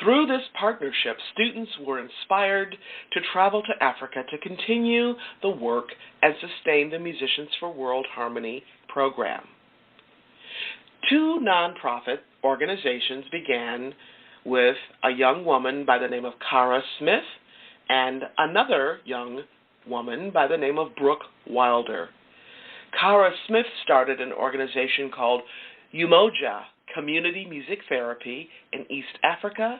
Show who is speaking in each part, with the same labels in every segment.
Speaker 1: Through this partnership, students were inspired to travel to Africa to continue the work and sustain the Musicians for World Harmony program. Two nonprofit organizations began with a young woman by the name of Cara Smith and another young woman by the name of Brooke Wilder. Cara Smith started an organization called Umoja Community Music Therapy in East Africa,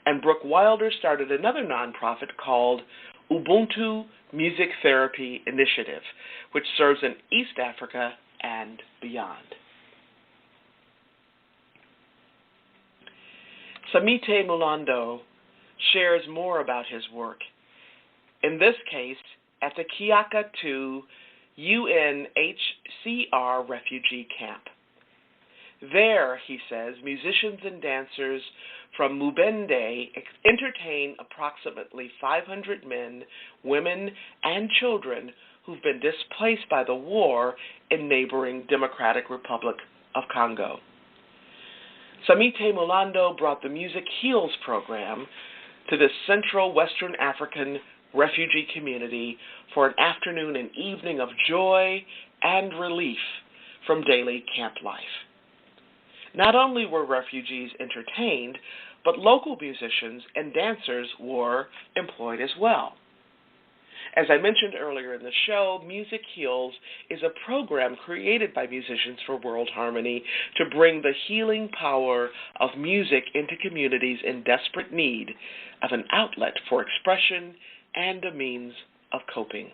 Speaker 1: and Brooke Wilder started another nonprofit called Ubuntu Music Therapy Initiative, which serves in East Africa and beyond. Samite Mulando shares more about his work, in this case at the Kiaka II UNHCR refugee camp. There, he says, musicians and dancers from Mubende entertain approximately 500 men, women, and children who've been displaced by the war in neighboring Democratic Republic of Congo. Samite Mulando brought the Music Heals program to this Central Western African refugee community for an afternoon and evening of joy and relief from daily camp life. Not only were refugees entertained, but local musicians and dancers were employed as well. As I mentioned earlier in the show, Music Heals is a program created by Musicians for World Harmony to bring the healing power of music into communities in desperate need of an outlet for expression and a means of coping.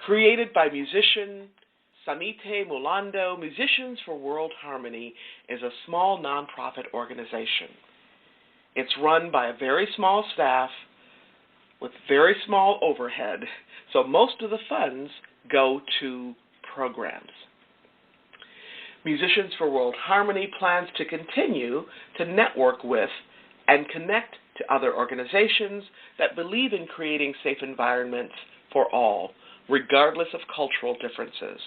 Speaker 1: Created by musician Samite Mulando, Musicians for World Harmony is a small nonprofit organization. It's run by a very small staff with very small overhead, so most of the funds go to programs. Musicians for World Harmony plans to continue to network with and connect to other organizations that believe in creating safe environments for all, regardless of cultural differences.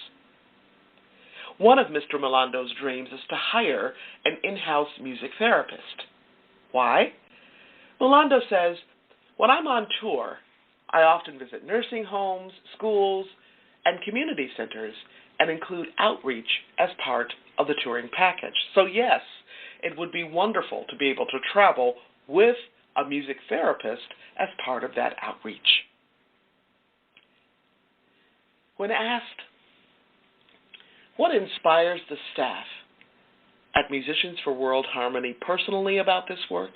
Speaker 1: One of Mr. Mulando's dreams is to hire an in-house music therapist. Why? Mulando says, when I'm on tour, I often visit nursing homes, schools, and community centers and include outreach as part of the touring package. So yes, it would be wonderful to be able to travel with a music therapist as part of that outreach. When asked what inspires the staff at Musicians for World Harmony personally about this work,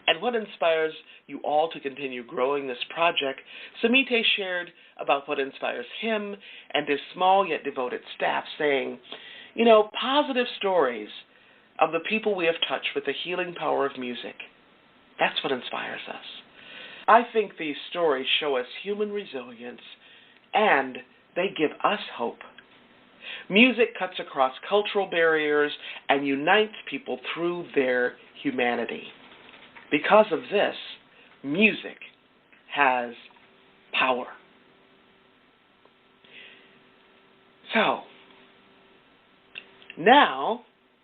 Speaker 1: and what inspires you all to continue growing this project, Samite shared about what inspires him and his small yet devoted staff, saying, positive stories of the people we have touched with the healing power of music. That's what inspires us. I think these stories show us human resilience, and they give us hope. Music cuts across cultural barriers and unites people through their humanity. Because of this, music has power. So, now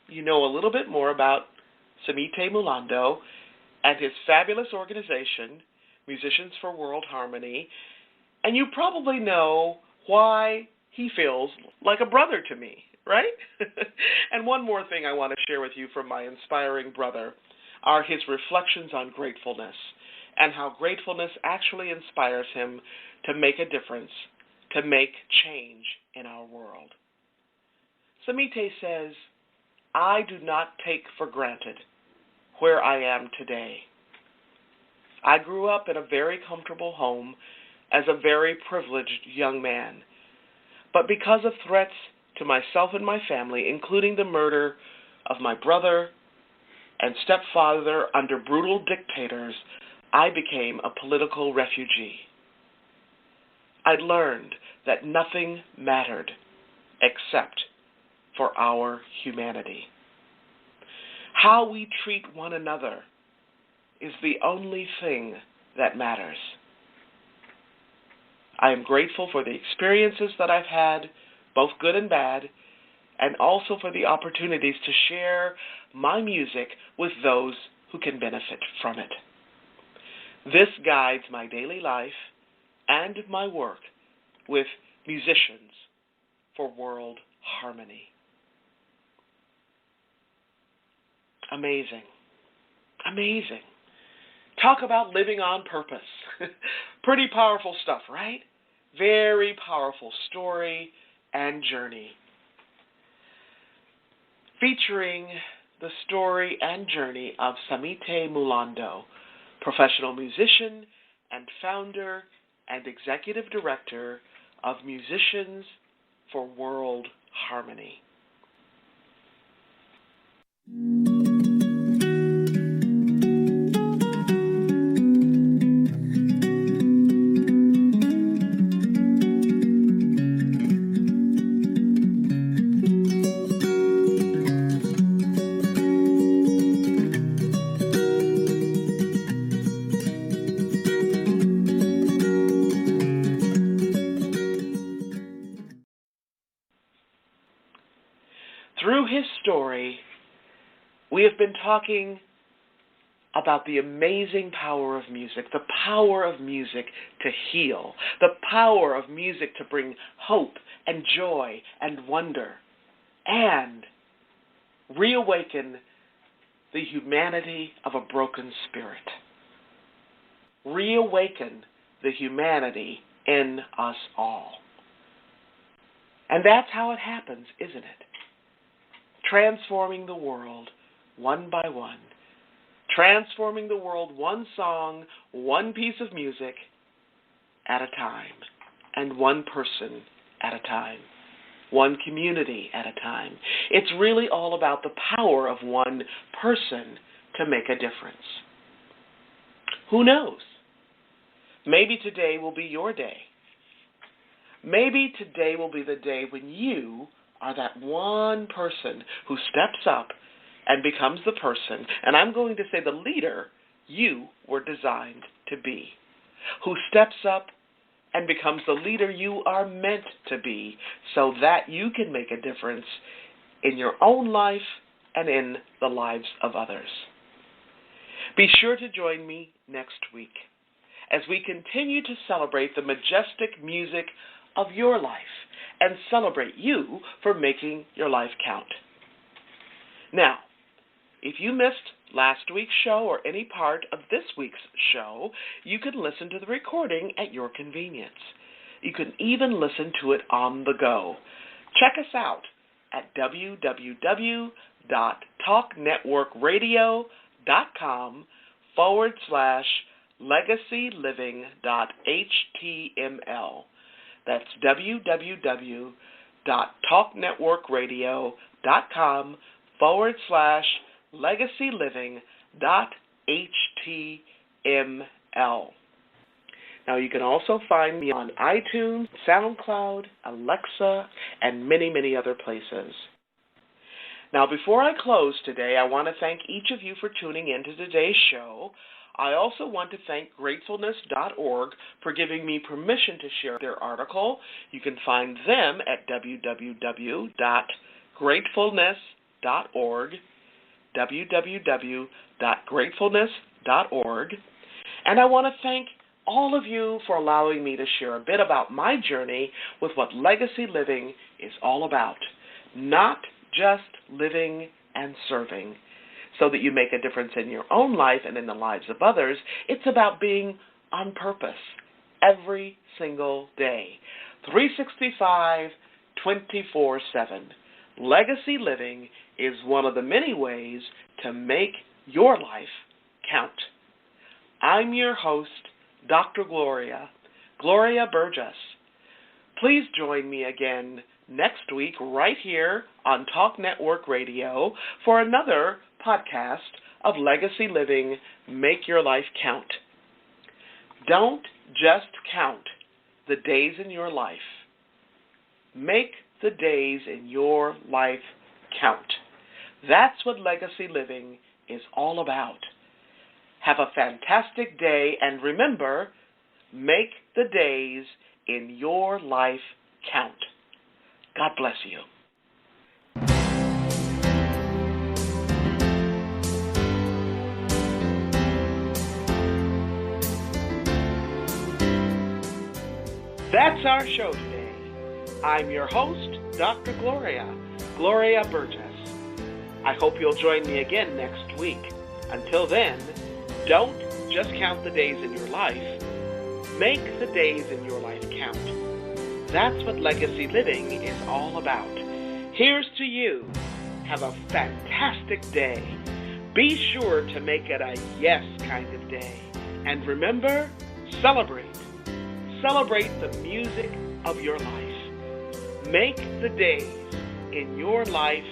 Speaker 1: you know a little bit more about Samite Mulando and his fabulous organization, Musicians for World Harmony, and you probably know why he feels like a brother to me, right? And one more thing I want to share with you from my inspiring brother are his reflections on gratefulness and how gratefulness actually inspires him to make a difference, to make change in our world. Samite says, I do not take for granted where I am today. I grew up in a very comfortable home as a very privileged young man. But because of threats to myself and my family, including the murder of my brother and stepfather under brutal dictators, I became a political refugee. I learned that nothing mattered except for our humanity. How we treat one another is the only thing that matters. I am grateful for the experiences that I've had, both good and bad, and also for the opportunities to share my music with those who can benefit from it. This guides my daily life and my work with Musicians for World Harmony. Amazing. Amazing. Talk about living on purpose. Pretty powerful stuff, right? Very powerful story and journey. Featuring the story and journey of Samite Mulando, professional musician and founder and executive director of Musicians for World Harmony. Through his story, we have been talking about the amazing power of music, the power of music to heal, the power of music to bring hope and joy and wonder, and reawaken the humanity of a broken spirit. Reawaken the humanity in us all. And that's how it happens, isn't it? Transforming the world one by one. Transforming the world one song, one piece of music at a time, and one person at a time, one community at a time. It's really all about the power of one person to make a difference. Who knows? Maybe today will be your day. Maybe today will be the day when you are that one person who steps up and becomes the person, and I'm going to say the leader you were designed to be, who steps up and becomes the leader you are meant to be so that you can make a difference in your own life and in the lives of others. Be sure to join me next week as we continue to celebrate the majestic music of your life and celebrate you for making your life count. Now, if you missed last week's show or any part of this week's show, you can listen to the recording at your convenience. You can even listen to it on the go. Check us out at www.talknetworkradio.com/legacyliving.html. That's www.talknetworkradio.com/legacyliving.html. Now, you can also find me on iTunes, SoundCloud, Alexa, and many, many other places. Now, before I close today, I want to thank each of you for tuning in to today's show. I also want to thank gratefulness.org for giving me permission to share their article. You can find them at www.gratefulness.org, www.gratefulness.org. And I want to thank all of you for allowing me to share a bit about my journey with what legacy living is all about. Not just living and serving so that you make a difference in your own life and in the lives of others. It's about being on purpose every single day, 365, 24/7. Legacy living is one of the many ways to make your life count. I'm your host, Dr. Gloria Burgess. Please join me again next week right here on Talk Network Radio for another podcast of Legacy Living, Make Your Life Count. Don't just count the days in your life. Make the days in your life count. That's what Legacy Living is all about. Have a fantastic day, and remember, make the days in your life count. God bless you. That's our show today. I'm your host, Dr. Gloria Burgess. I hope you'll join me again next week. Until then, don't just count the days in your life. Make the days in your life count. That's what Legacy Living is all about. Here's to you. Have a fantastic day. Be sure to make it a yes kind of day. And remember, celebrate. Celebrate the music of your life. Make the days in your life